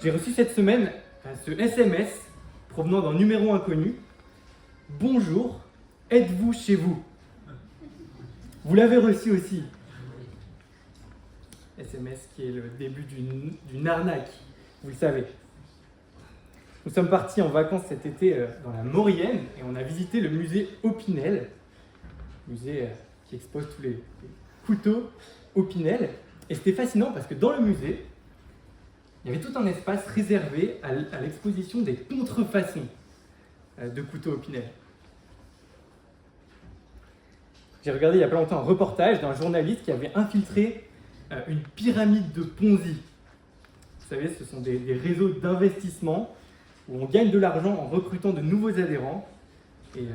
J'ai reçu cette semaine ce SMS provenant d'un numéro inconnu. Bonjour, êtes-vous chez vous? Vous l'avez reçu aussi. SMS qui est le début d'une arnaque, vous le savez. Nous sommes partis en vacances cet été dans la Maurienne et on a visité le musée Opinel, musée qui expose tous les couteaux Opinel. Et c'était fascinant parce que dans le musée, il y avait tout un espace réservé à l'exposition des contrefaçons de couteaux Opinel. J'ai regardé il y a pas longtemps un reportage d'un journaliste qui avait infiltré une pyramide de Ponzi. Vous savez, ce sont des réseaux d'investissement où on gagne de l'argent en recrutant de nouveaux adhérents. Et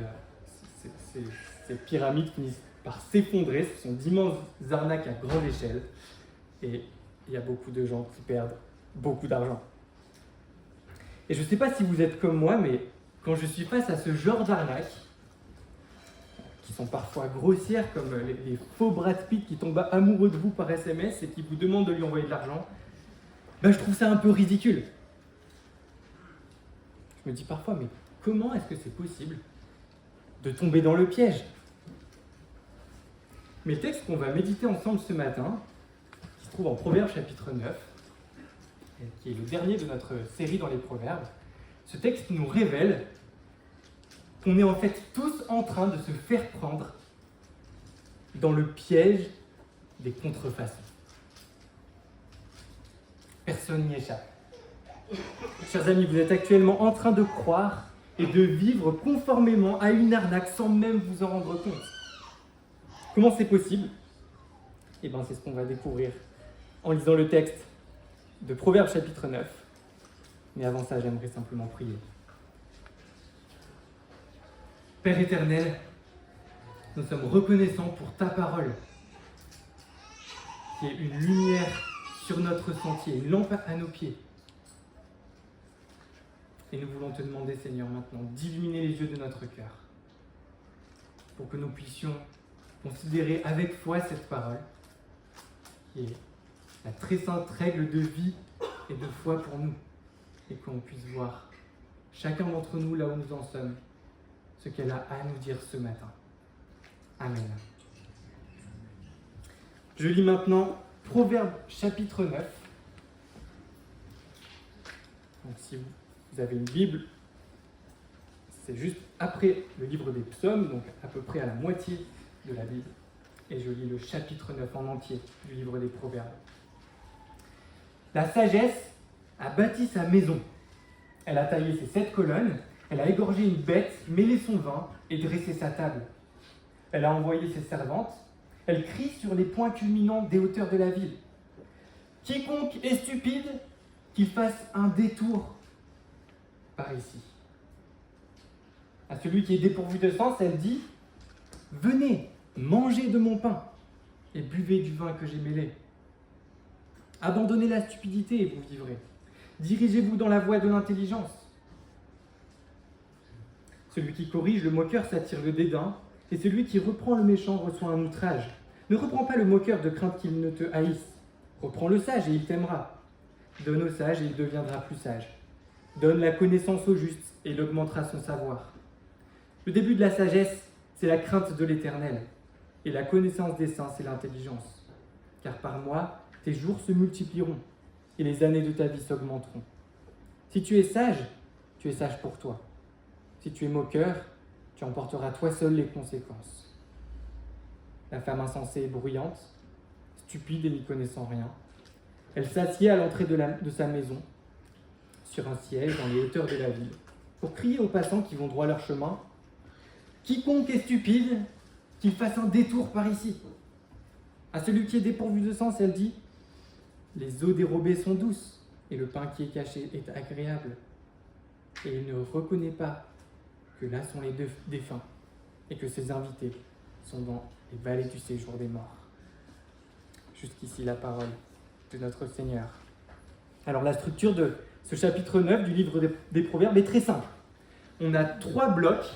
ces pyramides finissent par s'effondrer. Ce sont d'immenses arnaques à grande échelle. Et il y a beaucoup de gens qui perdent beaucoup d'argent. Et je ne sais pas si vous êtes comme moi, mais quand je suis face à ce genre d'arnaques, qui sont parfois grossières, comme les faux Brad Pitt qui tombent amoureux de vous par SMS et qui vous demandent de lui envoyer de l'argent, je trouve ça un peu ridicule. Je me dis parfois, mais comment est-ce que c'est possible de tomber dans le piège? Mais le texte qu'on va méditer ensemble ce matin, qui se trouve en Proverbes chapitre 9, qui est le dernier de notre série dans les Proverbes, ce texte nous révèle qu'on est en fait tous en train de se faire prendre dans le piège des contrefaçons. Personne n'y échappe. Chers amis, vous êtes actuellement en train de croire et de vivre conformément à une arnaque sans même vous en rendre compte. Comment c'est possible? C'est ce qu'on va découvrir en lisant le texte de Proverbes chapitre 9. Mais avant ça, j'aimerais simplement prier. Père éternel, nous sommes reconnaissants pour ta parole, qui est une lumière sur notre sentier, une lampe à nos pieds. Et nous voulons te demander, Seigneur, maintenant, d'illuminer les yeux de notre cœur, pour que nous puissions considérer avec foi cette parole, qui est la très sainte règle de vie et de foi pour nous, et qu'on puisse voir chacun d'entre nous là où nous en sommes, ce qu'elle a à nous dire ce matin. Amen. Je lis maintenant Proverbes chapitre 9. Donc si vous avez une Bible, c'est juste après le livre des psaumes, donc à peu près à la moitié de la Bible. Et je lis le chapitre 9 en entier du livre des Proverbes. La sagesse a bâti sa maison. Elle a taillé ses 7 colonnes. Elle a égorgé une bête, mêlé son vin et dressé sa table. Elle a envoyé ses servantes. Elle crie sur les points culminants des hauteurs de la ville. Quiconque est stupide, qu'il fasse un détour par ici. À celui qui est dépourvu de sens, elle dit « Venez, mangez de mon pain et buvez du vin que j'ai mêlé. Abandonnez la stupidité et vous vivrez. Dirigez-vous dans la voie de l'intelligence. Celui qui corrige le moqueur s'attire le dédain, et celui qui reprend le méchant reçoit un outrage. Ne reprends pas le moqueur de crainte qu'il ne te haïsse. Reprends le sage et il t'aimera. Donne au sage et il deviendra plus sage. Donne la connaissance au juste et il augmentera son savoir. Le début de la sagesse, c'est la crainte de l'Éternel, et la connaissance des saints, c'est l'intelligence. Car par moi, tes jours se multiplieront, et les années de ta vie s'augmenteront. Si tu es sage pour toi. Si tu es moqueur, tu en porteras toi seul les conséquences. La femme insensée est bruyante, stupide et n'y connaissant rien. Elle s'assied à l'entrée de sa maison, sur un siège dans les hauteurs de la ville, pour crier aux passants qui vont droit leur chemin. Quiconque est stupide, qu'il fasse un détour par ici. À celui qui est dépourvu de sens, elle dit « Les eaux dérobées sont douces, et le pain qui est caché est agréable. » Et il ne reconnaît pas que là sont les défunts, et que ses invités sont dans les vallées du séjour des morts. Jusqu'ici la parole de notre Seigneur. Alors la structure de ce chapitre 9 du livre des Proverbes est très simple. On a 3 blocs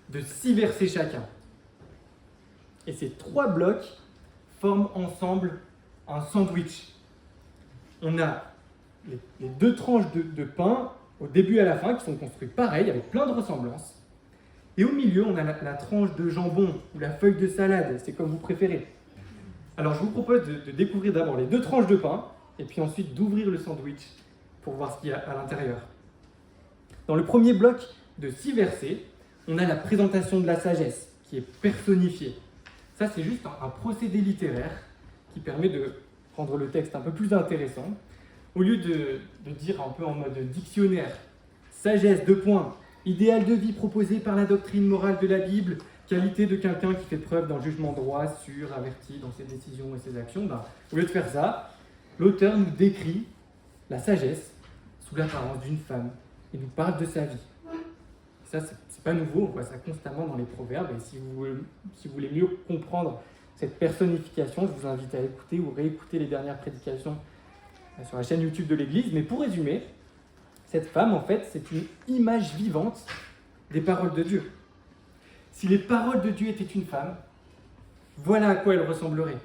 de 6 versets chacun. Et ces 3 blocs forment ensemble un sandwich. On a les deux tranches de pain, au début et à la fin, qui sont construites pareil, avec plein de ressemblances. Et au milieu, on a la tranche de jambon ou la feuille de salade, c'est comme vous préférez. Alors je vous propose de découvrir d'abord les deux tranches de pain, et puis ensuite d'ouvrir le sandwich pour voir ce qu'il y a à l'intérieur. Dans le premier bloc de 6 versets, on a la présentation de la sagesse, qui est personnifiée. Ça, c'est juste un procédé littéraire qui permet de rendre le texte un peu plus intéressant. Au lieu de dire un peu en mode dictionnaire, sagesse, 2 points, idéal de vie proposé par la doctrine morale de la Bible, qualité de quelqu'un qui fait preuve d'un jugement droit, sûr, averti dans ses décisions et ses actions, au lieu de faire ça, l'auteur nous décrit la sagesse sous l'apparence d'une femme et nous parle de sa vie. Ça, c'est pas nouveau, on voit ça constamment dans les proverbes, et si vous voulez mieux comprendre cette personnification, je vous invite à écouter ou réécouter les dernières prédications sur la chaîne YouTube de l'Église. Mais pour résumer, cette femme, en fait, c'est une image vivante des paroles de Dieu. Si les paroles de Dieu étaient une femme, voilà à quoi elle ressemblerait.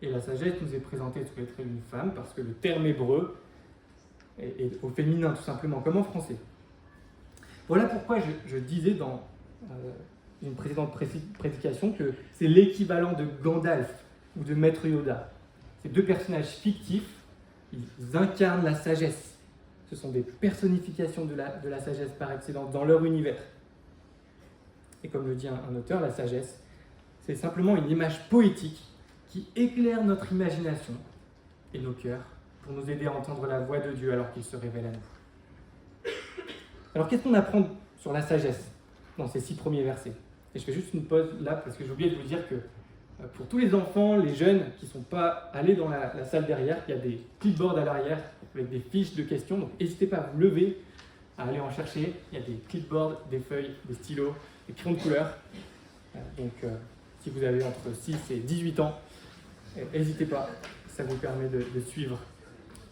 Et la sagesse nous est présentée sous les traits d'une femme, parce que le terme hébreu est au féminin, tout simplement, comme en français. Voilà pourquoi je disais dans une précédente prédication que c'est l'équivalent de Gandalf ou de Maître Yoda. Ces deux personnages fictifs, ils incarnent la sagesse. Ce sont des personnifications de la sagesse par excellence dans leur univers. Et comme le dit un auteur, la sagesse, c'est simplement une image poétique qui éclaire notre imagination et nos cœurs pour nous aider à entendre la voix de Dieu alors qu'il se révèle à nous. Alors qu'est-ce qu'on apprend sur la sagesse dans ces 6 premiers versets? Et je fais juste une pause là parce que j'ai oublié de vous dire que pour tous les enfants, les jeunes qui ne sont pas allés dans la salle derrière, il y a des clipboards à l'arrière avec des fiches de questions. Donc n'hésitez pas à vous lever, à aller en chercher. Il y a des clipboards, des feuilles, des stylos, des crayons de couleur. Donc si vous avez entre 6 et 18 ans, n'hésitez pas, ça vous permet de suivre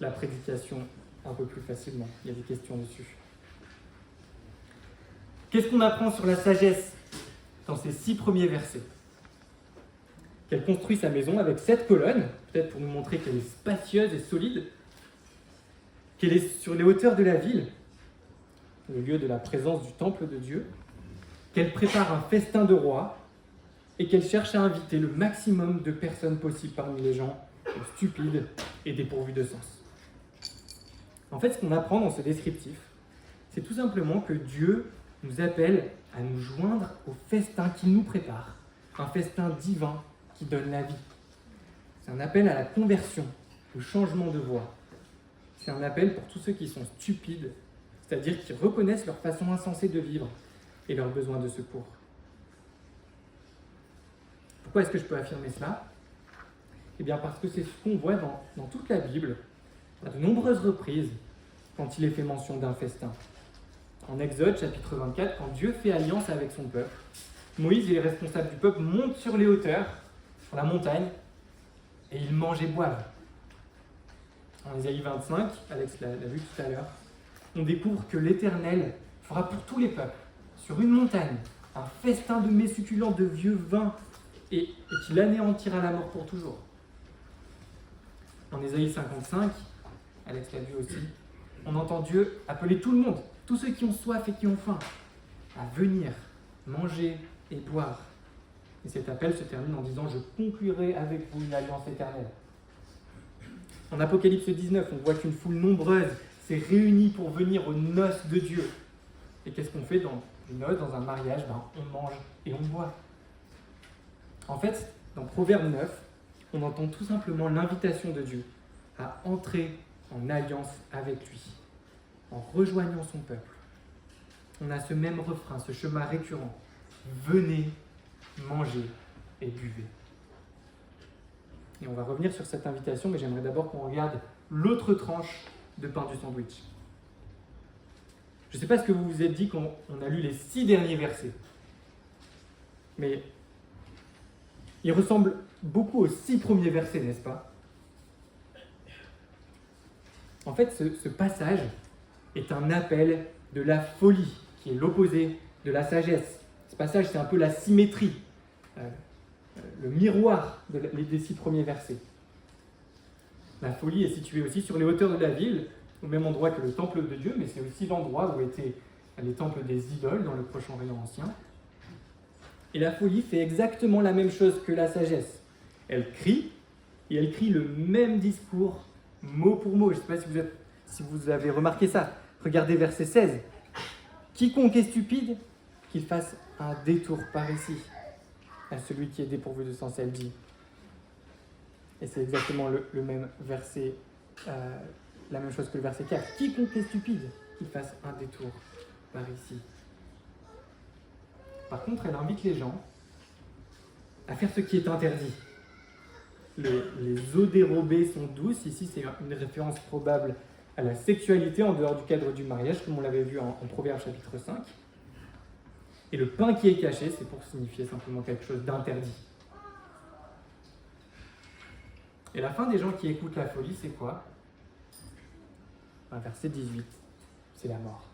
la prédication un peu plus facilement. Il y a des questions dessus. Qu'est-ce qu'on apprend sur la sagesse dans ces 6 premiers versets? Qu'elle construit sa maison avec 7 colonnes, peut-être pour nous montrer qu'elle est spacieuse et solide, qu'elle est sur les hauteurs de la ville, le lieu de la présence du temple de Dieu, qu'elle prépare un festin de roi et qu'elle cherche à inviter le maximum de personnes possibles parmi les gens stupides et dépourvus de sens. En fait, ce qu'on apprend dans ce descriptif, c'est tout simplement que Dieu nous appelle à nous joindre au festin qu'il nous prépare, un festin divin qui donne la vie. C'est un appel à la conversion, au changement de voie. C'est un appel pour tous ceux qui sont stupides, c'est-à-dire qui reconnaissent leur façon insensée de vivre et leur besoin de secours. Pourquoi est-ce que je peux affirmer cela? Eh bien parce que c'est ce qu'on voit dans toute la Bible, à de nombreuses reprises, quand il est fait mention d'un festin. En Exode, chapitre 24, quand Dieu fait alliance avec son peuple, Moïse et les responsables du peuple montent sur les hauteurs, sur la montagne, et ils mangent et boivent. En Ésaïe 25, Alex l'a vu tout à l'heure, on découvre que l'Éternel fera pour tous les peuples, sur une montagne, un festin de mets succulents de vieux vins, et qu'il anéantira la mort pour toujours. En Ésaïe 55, Alex l'a vu aussi, on entend Dieu appeler tout le monde, tous ceux qui ont soif et qui ont faim, à venir manger et boire. Et cet appel se termine en disant « Je conclurai avec vous une alliance éternelle ». En Apocalypse 19, on voit qu'une foule nombreuse s'est réunie pour venir aux noces de Dieu. Et qu'est-ce qu'on fait dans une noce, dans un mariage? On mange et on boit. En fait, dans Proverbe 9, on entend tout simplement l'invitation de Dieu à entrer en alliance avec lui, en rejoignant son peuple. On a ce même refrain, ce chemin récurrent. Venez, mangez et buvez. Et on va revenir sur cette invitation, mais j'aimerais d'abord qu'on regarde l'autre tranche de pain du sandwich. Je ne sais pas ce que vous vous êtes dit quand on a lu les 6 derniers versets, mais ils ressemblent beaucoup aux 6 premiers versets, n'est-ce pas? En fait, ce passage est un appel de la folie, qui est l'opposé de la sagesse. Ce passage, c'est un peu la symétrie, le miroir des 6 premiers versets. La folie est située aussi sur les hauteurs de la ville, au même endroit que le temple de Dieu, mais c'est aussi l'endroit où étaient les temples des idoles dans le Proche-Orient ancien. Et la folie fait exactement la même chose que la sagesse. Elle crie, et elle crie le même discours, mot pour mot. Je ne sais pas si vous avez remarqué ça. Regardez verset 16. Quiconque est stupide, qu'il fasse un détour par ici, à celui qui est dépourvu de sens, elle dit. Et c'est exactement le même verset, la même chose que le verset 4. Quiconque est stupide, qu'il fasse un détour par ici. Par contre, elle invite les gens à faire ce qui est interdit. Les eaux dérobées sont douces. Ici, c'est une référence probable à la sexualité en dehors du cadre du mariage, comme on l'avait vu en Proverbes chapitre 5. Et le pain qui est caché, c'est pour signifier simplement quelque chose d'interdit. Et la fin des gens qui écoutent la folie, c'est quoi ? Verset 18, c'est la mort.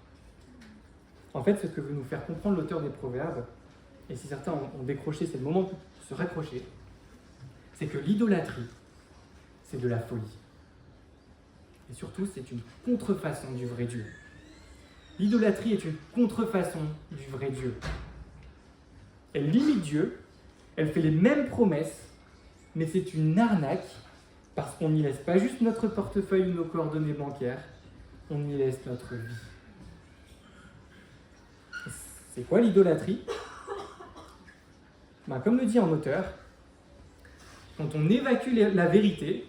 En fait, ce que veut nous faire comprendre l'auteur des Proverbes, et si certains ont décroché, c'est le moment de se raccrocher, c'est que l'idolâtrie, c'est de la folie. Et surtout, c'est une contrefaçon du vrai Dieu. L'idolâtrie est une contrefaçon du vrai Dieu. Elle limite Dieu, elle fait les mêmes promesses, mais c'est une arnaque parce qu'on n'y laisse pas juste notre portefeuille ou nos coordonnées bancaires, on y laisse notre vie. C'est quoi l'idolâtrie ? Comme le dit un auteur, quand on évacue la vérité,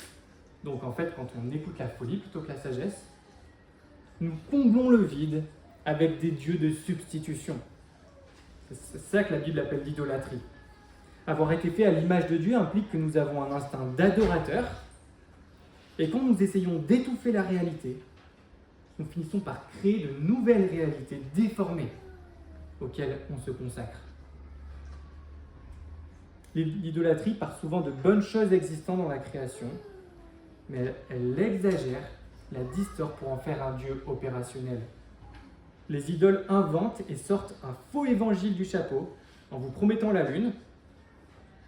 donc en fait quand on écoute la folie plutôt que la sagesse, nous comblons le vide avec des dieux de substitution. C'est ça que la Bible appelle l'idolâtrie. Avoir été fait à l'image de Dieu implique que nous avons un instinct d'adorateur, et quand nous essayons d'étouffer la réalité, nous finissons par créer de nouvelles réalités déformées auxquelles on se consacre. L'idolâtrie part souvent de bonnes choses existant dans la création, mais elle l'exagère, la distord pour en faire un Dieu opérationnel. Les idoles inventent et sortent un faux évangile du chapeau en vous promettant la lune,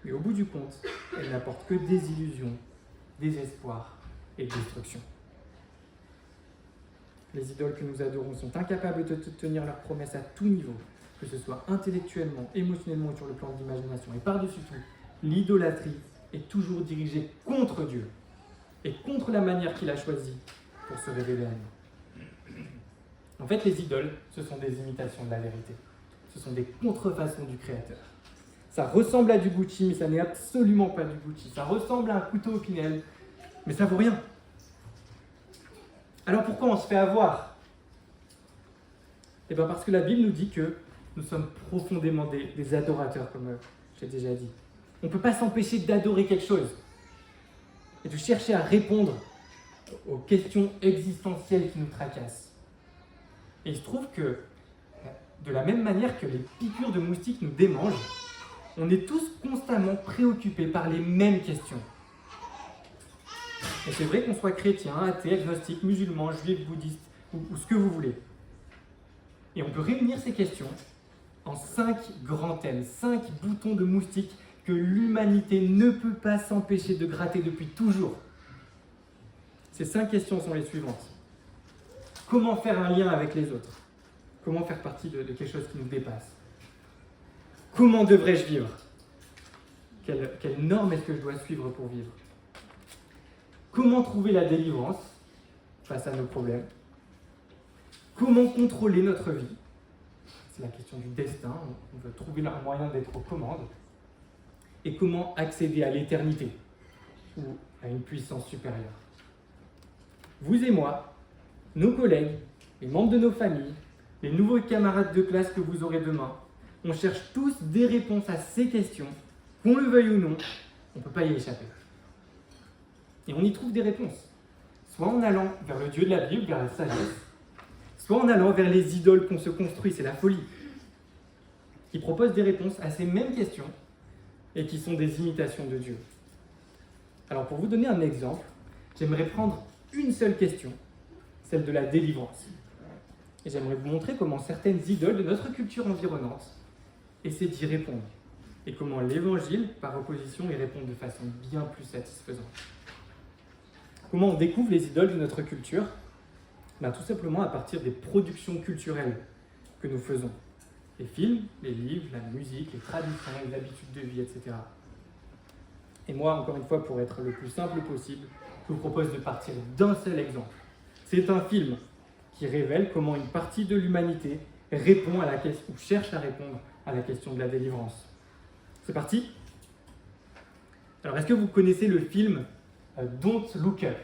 mais au bout du compte, elles n'apportent que des illusions, désespoir et destruction. Les idoles que nous adorons sont incapables de tenir leurs promesses à tout niveau, que ce soit intellectuellement, émotionnellement ou sur le plan de l'imagination. Et par-dessus tout, l'idolâtrie est toujours dirigée contre Dieu et contre la manière qu'il a choisie pour se révéler à nous. En fait, les idoles, ce sont des imitations de la vérité. Ce sont des contrefaçons du Créateur. Ça ressemble à du Gucci, mais ça n'est absolument pas du Gucci. Ça ressemble à un couteau au Pinel, mais ça vaut rien. Alors pourquoi on se fait avoir ? Eh bien parce que la Bible nous dit que nous sommes profondément des adorateurs, comme j'ai déjà dit. On ne peut pas s'empêcher d'adorer quelque chose et de chercher à répondre aux questions existentielles qui nous tracassent. Et il se trouve que, de la même manière que les piqûres de moustiques nous démangent, on est tous constamment préoccupés par les mêmes questions. Et c'est vrai qu'on soit chrétien, athée, agnostique, musulman, juif, bouddhiste, ou ce que vous voulez. Et on peut réunir ces questions en 5 grands thèmes, 5 boutons de moustiques que l'humanité ne peut pas s'empêcher de gratter depuis toujours. Ces 5 questions sont les suivantes. Comment faire un lien avec les autres ? Comment faire partie de quelque chose qui nous dépasse ? Comment devrais-je vivre ? Quelle norme est-ce que je dois suivre pour vivre ? Comment trouver la délivrance face à nos problèmes ? Comment contrôler notre vie ? C'est la question du destin. On veut trouver un moyen d'être aux commandes. Et comment accéder à l'éternité ou à une puissance supérieure ? Vous et moi, nos collègues, les membres de nos familles, les nouveaux camarades de classe que vous aurez demain, on cherche tous des réponses à ces questions, qu'on le veuille ou non, on ne peut pas y échapper. Et on y trouve des réponses, soit en allant vers le Dieu de la Bible, vers la sagesse, soit en allant vers les idoles qu'on se construit, c'est la folie, qui propose des réponses à ces mêmes questions et qui sont des imitations de Dieu. Alors pour vous donner un exemple, j'aimerais prendre une seule question, celle de la délivrance. Et j'aimerais vous montrer comment certaines idoles de notre culture environnante essaient d'y répondre, et comment l'Évangile, par opposition, y répond de façon bien plus satisfaisante. Comment on découvre les idoles de notre culture? Tout simplement à partir des productions culturelles que nous faisons. Les films, les livres, la musique, les traditions, les habitudes de vie, etc. Et moi, encore une fois, pour être le plus simple possible, je vous propose de partir d'un seul exemple. C'est un film qui révèle comment une partie de l'humanité répond à la question, ou cherche à répondre à la question de la délivrance. C'est parti? Alors, est-ce que vous connaissez le film Don't Look Up?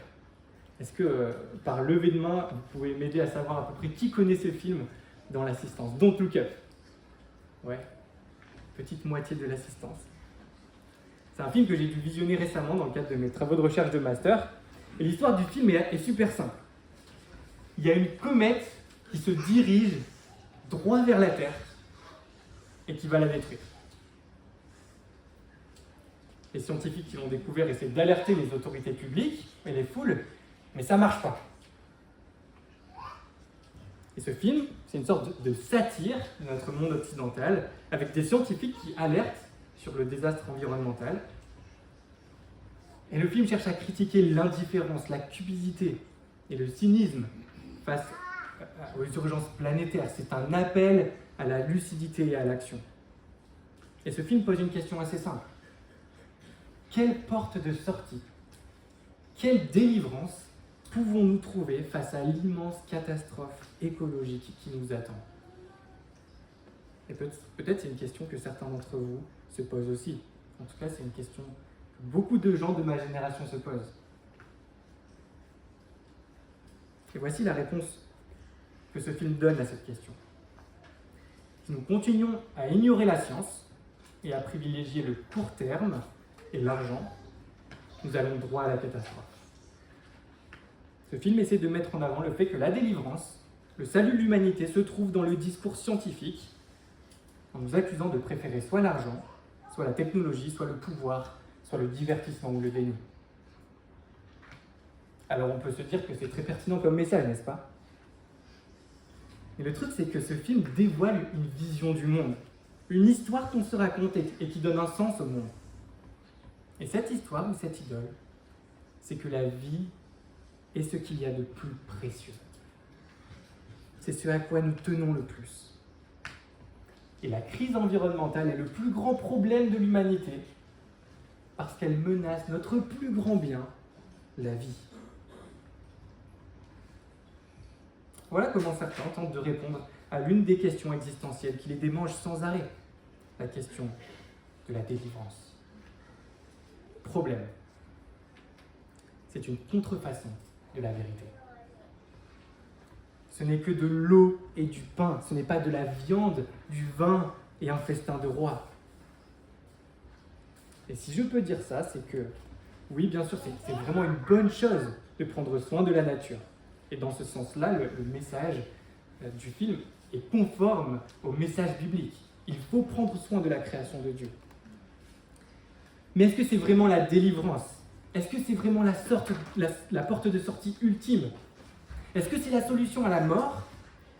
Est-ce que, par levée de main, vous pouvez m'aider à savoir à peu près qui connaît ce film dans l'assistance? Don't Look Up. Ouais, petite moitié de l'assistance. C'est un film que j'ai dû visionner récemment dans le cadre de mes travaux de recherche de master. Et l'histoire du film est super simple. Il y a une comète qui se dirige droit vers la Terre et qui va la détruire. Les scientifiques qui l'ont découvert essaient d'alerter les autorités publiques et les foules, mais ça ne marche pas. Et ce film, c'est une sorte de satire de notre monde occidental, avec des scientifiques qui alertent sur le désastre environnemental. Et le film cherche à critiquer l'indifférence, la cupidité et le cynisme face aux urgences planétaires. C'est un appel à la lucidité et à l'action. Et ce film pose une question assez simple. Quelle porte de sortie, quelle délivrance pouvons-nous trouver face à l'immense catastrophe écologique qui nous attend? Et peut-être c'est une question que certains d'entre vous se posent aussi. En tout cas, c'est une question que beaucoup de gens de ma génération se posent. Et voici la réponse que ce film donne à cette question. Si nous continuons à ignorer la science et à privilégier le court terme et l'argent, nous allons droit à la catastrophe. Ce film essaie de mettre en avant le fait que la délivrance, le salut de l'humanité, se trouve dans le discours scientifique, en nous accusant de préférer soit l'argent, soit la technologie, soit le pouvoir, soit le divertissement ou le déni. Alors on peut se dire que c'est très pertinent comme message, n'est-ce pas? Mais le truc, c'est que ce film dévoile une vision du monde, une histoire qu'on se raconte et qui donne un sens au monde. Et cette histoire ou cette idole, c'est que la vie est ce qu'il y a de plus précieux. C'est ce à quoi nous tenons le plus. Et la crise environnementale est le plus grand problème de l'humanité parce qu'elle menace notre plus grand bien, la vie. Voilà comment certains tentent de répondre à l'une des questions existentielles qui les démangent sans arrêt, la question de la délivrance. Problème. C'est une contrefaçon de la vérité. Ce n'est que de l'eau et du pain, ce n'est pas de la viande, du vin et un festin de roi. Et si je peux dire ça, c'est que, oui, bien sûr, c'est vraiment une bonne chose de prendre soin de la nature. Et dans ce sens-là, le message du film est conforme au message biblique. Il faut prendre soin de la création de Dieu. Mais est-ce que c'est vraiment la délivrance? Est-ce que c'est vraiment la porte de sortie ultime? Est-ce que c'est la solution à la mort,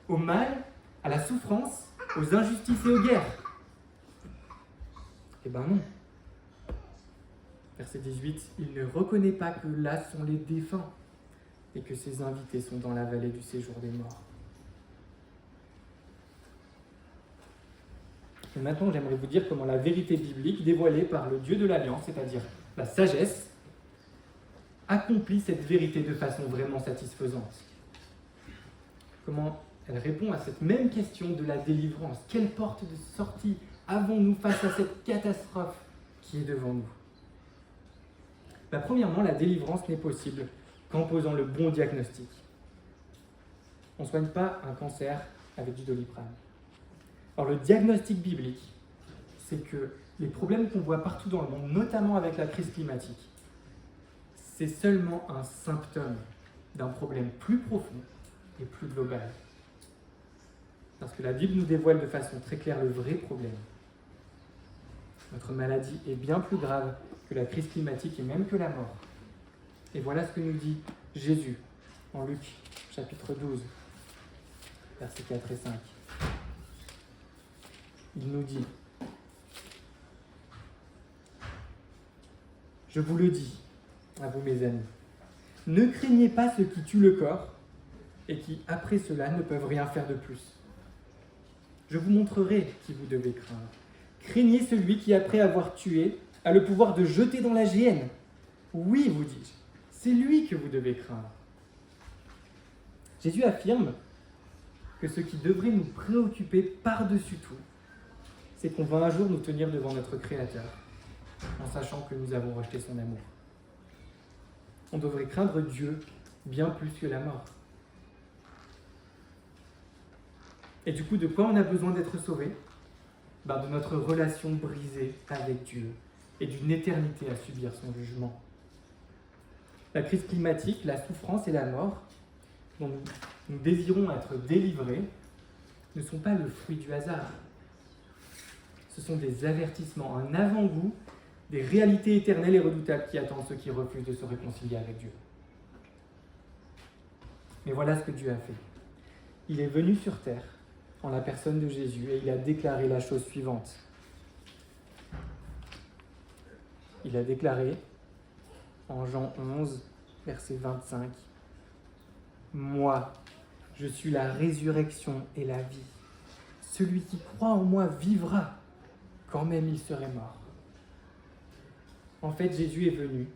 au mal, à la souffrance, aux injustices et aux guerres? Eh bien non. Verset 18, il ne reconnaît pas que là sont les défunts et que ses invités sont dans la vallée du séjour des morts. Et maintenant, j'aimerais vous dire comment la vérité biblique dévoilée par le Dieu de l'Alliance, c'est-à-dire la sagesse, accomplit cette vérité de façon vraiment satisfaisante. Comment elle répond à cette même question de la délivrance. Quelle porte de sortie avons-nous face à cette catastrophe qui est devant nous? Premièrement, la délivrance n'est possible qu'en posant le bon diagnostic. On ne soigne pas un cancer avec du Doliprane. Alors le diagnostic biblique, c'est que les problèmes qu'on voit partout dans le monde, notamment avec la crise climatique, c'est seulement un symptôme d'un problème plus profond et plus global. Parce que la Bible nous dévoile de façon très claire le vrai problème. Notre maladie est bien plus grave que la crise climatique et même que la mort. Et voilà ce que nous dit Jésus en Luc, chapitre 12, versets 4 et 5. Il nous dit, « Je vous le dis, à vous mes amis, Ne craignez pas ceux qui tuent le corps et qui, après cela, ne peuvent rien faire de plus. Je vous montrerai qui vous devez craindre. Craignez celui qui, après avoir tué, a le pouvoir de jeter dans la géhenne. Oui, vous dis-je, c'est lui que vous devez craindre. Jésus affirme que ce qui devrait nous préoccuper par-dessus tout, c'est qu'on va un jour nous tenir devant notre Créateur, en sachant que nous avons rejeté son amour. On devrait craindre Dieu bien plus que la mort. Et du coup, de quoi on a besoin d'être sauvé ? De notre relation brisée avec Dieu et d'une éternité à subir son jugement. La crise climatique, la souffrance et la mort, dont nous désirons être délivrés, ne sont pas le fruit du hasard. Ce sont des avertissements, un avant-goût des réalités éternelles et redoutables qui attendent ceux qui refusent de se réconcilier avec Dieu. Mais voilà ce que Dieu a fait. Il est venu sur terre en la personne de Jésus et il a déclaré la chose suivante. Il a déclaré en Jean 11, verset 25, « Moi, je suis la résurrection et la vie. Celui qui croit en moi vivra, quand même il serait mort. » En fait, Jésus est venu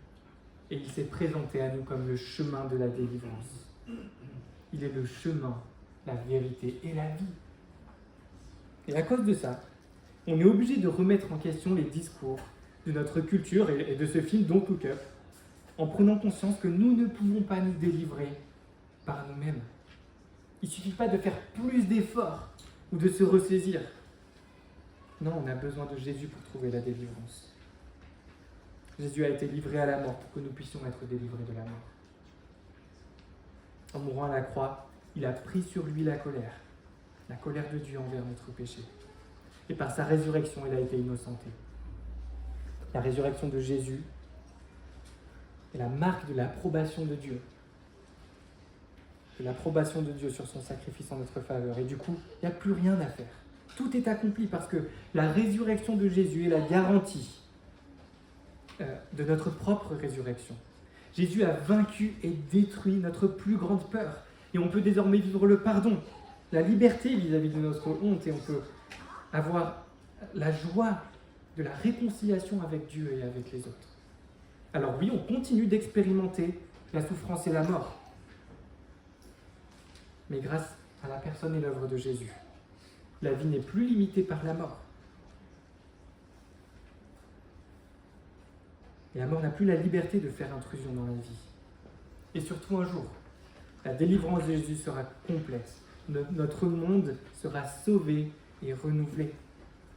et il s'est présenté à nous comme le chemin de la délivrance. Il est le chemin, la vérité et la vie. Et à cause de ça, on est obligé de remettre en question les discours de notre culture et de ce film Don't Look Up, en prenant conscience que nous ne pouvons pas nous délivrer par nous-mêmes. Il ne suffit pas de faire plus d'efforts ou de se ressaisir. Non, on a besoin de Jésus pour trouver la délivrance. Jésus a été livré à la mort pour que nous puissions être délivrés de la mort. En mourant à la croix, il a pris sur lui la colère de Dieu envers notre péché. Et par sa résurrection, il a été innocenté. La résurrection de Jésus est la marque de l'approbation de Dieu. De l'approbation de Dieu sur son sacrifice en notre faveur. Et du coup, il n'y a plus rien à faire. Tout est accompli parce que la résurrection de Jésus est la garantie de notre propre résurrection. Jésus a vaincu et détruit notre plus grande peur. Et on peut désormais vivre le pardon, la liberté vis-à-vis de notre honte, et on peut avoir la joie de la réconciliation avec Dieu et avec les autres. Alors oui, on continue d'expérimenter la souffrance et la mort. Mais grâce à la personne et l'œuvre de Jésus, la vie n'est plus limitée par la mort. Et la mort n'a plus la liberté de faire intrusion dans la vie. Et surtout un jour, la délivrance de Jésus sera complète. Notre monde sera sauvé et renouvelé.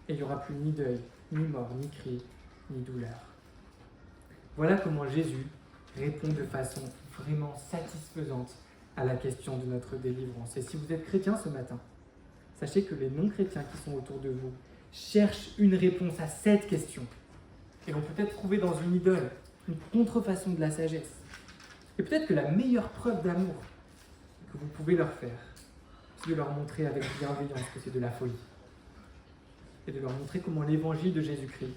Et il n'y aura plus ni deuil, ni mort, ni cri, ni douleur. Voilà comment Jésus répond de façon vraiment satisfaisante à la question de notre délivrance. Et si vous êtes chrétien ce matin, sachez que les non-chrétiens qui sont autour de vous cherchent une réponse à cette question. Et vont peut-être trouver dans une idole une contrefaçon de la sagesse. Et peut-être que la meilleure preuve d'amour que vous pouvez leur faire, c'est de leur montrer avec bienveillance que c'est de la folie. Et de leur montrer comment l'évangile de Jésus-Christ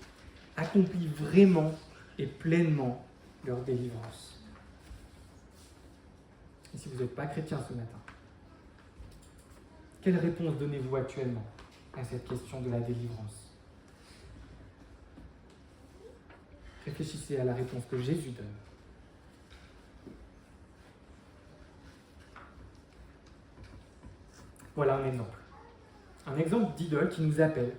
accomplit vraiment et pleinement leur délivrance. Et si vous n'êtes pas chrétien ce matin, quelle réponse donnez-vous actuellement à cette question de la délivrance ? Réfléchissez à la réponse que Jésus donne. Voilà un exemple. Un exemple d'idole qui nous appelle,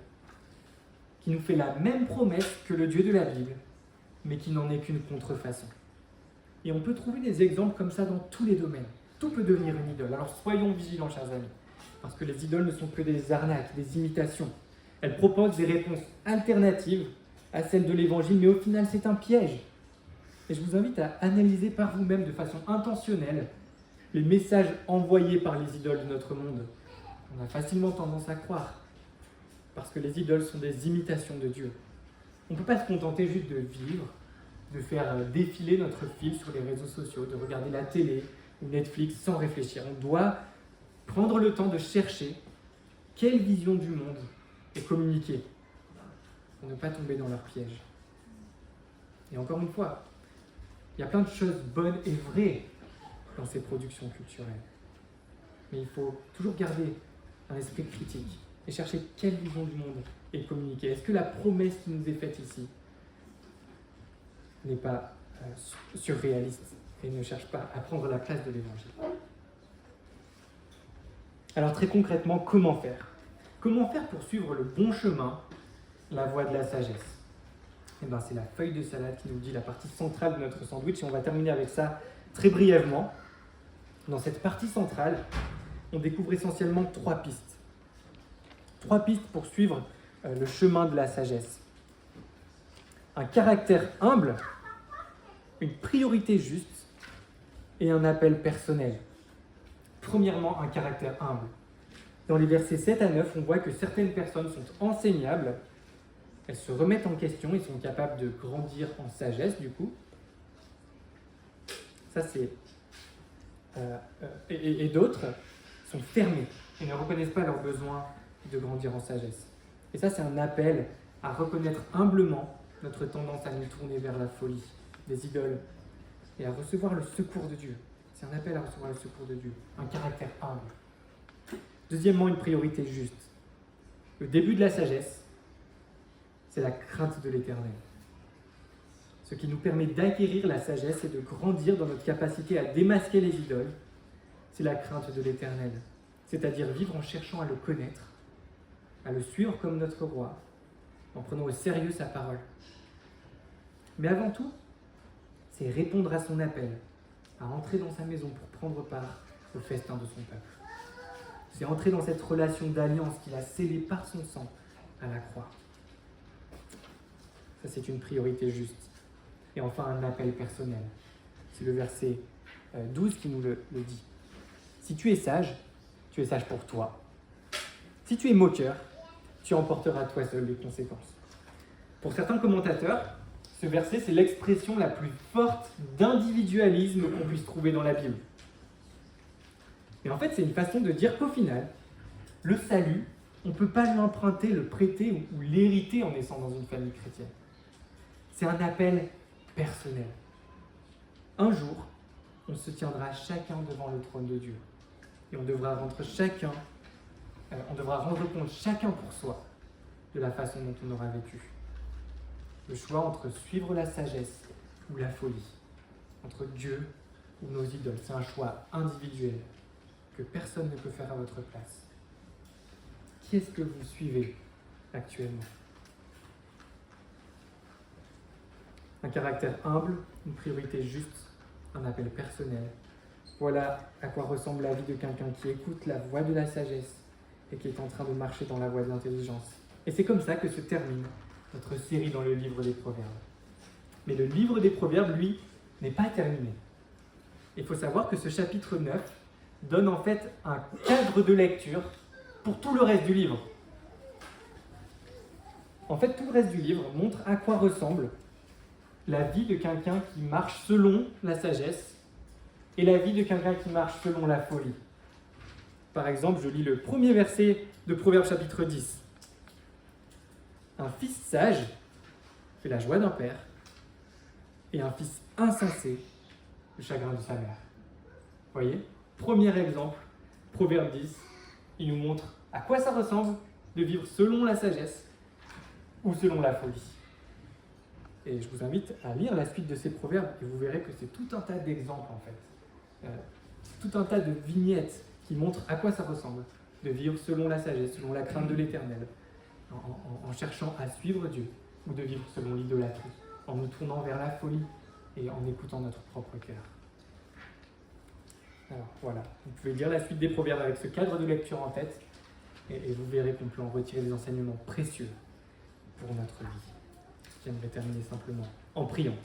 qui nous fait la même promesse que le Dieu de la Bible, mais qui n'en est qu'une contrefaçon. Et on peut trouver des exemples comme ça dans tous les domaines. Tout peut devenir une idole. Alors soyons vigilants, chers amis, parce que les idoles ne sont que des arnaques, des imitations. Elles proposent des réponses alternatives à celle de l'Évangile, mais au final, c'est un piège. Et je vous invite à analyser par vous-même de façon intentionnelle les messages envoyés par les idoles de notre monde. On a facilement tendance à croire, parce que les idoles sont des imitations de Dieu. On ne peut pas se contenter juste de vivre, de faire défiler notre fil sur les réseaux sociaux, de regarder la télé ou Netflix sans réfléchir. On doit prendre le temps de chercher quelle vision du monde est communiquée, pour ne pas tomber dans leur piège. Et encore une fois, il Il y a plein de choses bonnes et vraies dans ces productions culturelles. Mais il faut toujours garder un esprit critique et chercher quelle vision du monde est communiquée. Est-ce que la promesse qui nous est faite ici n'est pas surréaliste et ne cherche pas à prendre la place de l'Évangile? Alors très concrètement, comment faire? Comment faire pour suivre le bon chemin, la voie de la sagesse? Eh bien, c'est la feuille de salade qui nous dit la partie centrale de notre sandwich, et on va terminer avec ça très brièvement. Dans cette partie centrale, on découvre essentiellement 3 pistes. 3 pistes pour suivre le chemin de la sagesse. Un caractère humble, une priorité juste et un appel personnel. Premièrement, un caractère humble. Dans les versets 7 à 9, on voit que certaines personnes sont enseignables, elles se remettent en question et sont capables de grandir en sagesse, du coup. Ça, c'est... et d'autres sont fermés et ne reconnaissent pas leur besoin de grandir en sagesse. Et ça, c'est un appel à reconnaître humblement notre tendance à nous tourner vers la folie des idoles et à recevoir le secours de Dieu. C'est un appel à recevoir le secours de Dieu, un caractère humble. Deuxièmement, une priorité juste. Le début de la sagesse, c'est la crainte de l'Éternel. Ce qui nous permet d'acquérir la sagesse et de grandir dans notre capacité à démasquer les idoles, c'est la crainte de l'Éternel. C'est-à-dire vivre en cherchant à le connaître, à le suivre comme notre roi, en prenant au sérieux sa parole. Mais avant tout, c'est répondre à son appel, à entrer dans sa maison pour prendre part au festin de son peuple. C'est entrer dans cette relation d'alliance qu'il a scellée par son sang à la croix. Ça, c'est une priorité juste. Et enfin, un appel personnel. C'est le verset 12 qui nous le dit. Si tu es sage pour toi. Si tu es moqueur, tu en porteras toi seul les conséquences. Pour certains commentateurs, ce verset, c'est l'expression la plus forte d'individualisme qu'on puisse trouver dans la Bible. Et en fait, c'est une façon de dire qu'au final, le salut, on ne peut pas l'emprunter, le prêter ou l'hériter en naissant dans une famille chrétienne. C'est un appel personnel. Un jour, on se tiendra chacun devant le trône de Dieu. Et on devra rendre compte chacun pour soi de la façon dont on aura vécu. Le choix entre suivre la sagesse ou la folie, entre Dieu ou nos idoles, c'est un choix individuel que personne ne peut faire à votre place. Qui est-ce que vous suivez actuellement? Un caractère humble, une priorité juste, un appel personnel. Voilà à quoi ressemble la vie de quelqu'un qui écoute la voix de la sagesse et qui est en train de marcher dans la voie de l'intelligence. Et c'est comme ça que se termine notre série dans le livre des Proverbes. Mais le livre des Proverbes, lui, n'est pas terminé. Il faut savoir que ce chapitre 9 donne en fait un cadre de lecture pour tout le reste du livre. En fait, tout le reste du livre montre à quoi ressemble la vie de quelqu'un qui marche selon la sagesse et la vie de quelqu'un qui marche selon la folie. Par exemple, je lis le premier verset de Proverbes chapitre 10. Un fils sage fait la joie d'un père et un fils insensé le chagrin de sa mère. Vous voyez? Premier exemple, Proverbe 10, il nous montre à quoi ça ressemble de vivre selon la sagesse ou selon la folie. Et je vous invite à lire la suite de ces proverbes et vous verrez que c'est tout un tas d'exemples en fait. Tout un tas de vignettes qui montrent à quoi ça ressemble de vivre selon la sagesse, selon la crainte de l'Éternel, en cherchant à suivre Dieu, ou de vivre selon l'idolâtrie, en nous tournant vers la folie et en écoutant notre propre cœur. Alors voilà, vous pouvez lire la suite des proverbes avec ce cadre de lecture en tête et vous verrez qu'on peut en retirer des enseignements précieux pour notre vie. J'aimerais terminer simplement en priant.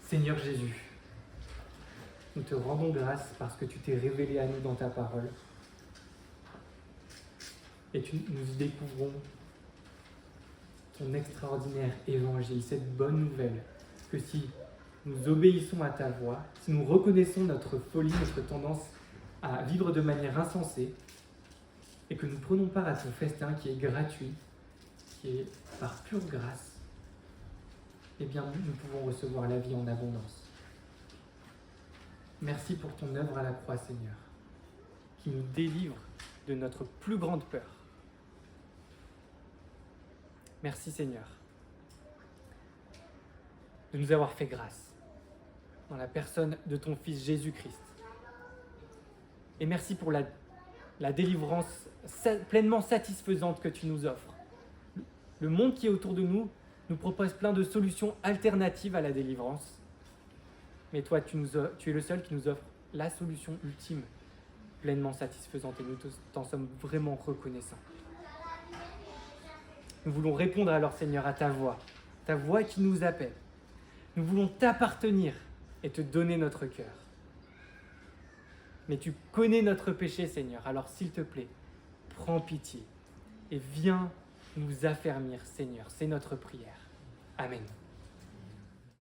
Seigneur Jésus, nous te rendons grâce parce que tu t'es révélé à nous dans ta parole. Et nous y découvrons ton extraordinaire évangile, cette bonne nouvelle que si nous obéissons à ta voix, si nous reconnaissons notre folie, notre tendance à vivre de manière insensée, et que nous prenons part à ton festin qui est gratuit, qui est par pure grâce, eh bien nous pouvons recevoir la vie en abondance. Merci pour ton œuvre à la croix, Seigneur, qui nous délivre de notre plus grande peur. Merci, Seigneur, de nous avoir fait grâce dans la personne de ton Fils Jésus-Christ. Et merci pour la délivrance pleinement satisfaisante que tu nous offres. Le monde qui est autour de nous nous propose plein de solutions alternatives à la délivrance. Mais toi, tu es le seul qui nous offre la solution ultime, pleinement satisfaisante, et nous t'en sommes vraiment reconnaissants. Nous voulons répondre alors, Seigneur, à ta voix qui nous appelle. Nous voulons t'appartenir et te donner notre cœur. Mais tu connais notre péché, Seigneur, alors s'il te plaît, prends pitié et viens nous affermir, Seigneur. C'est notre prière. Amen.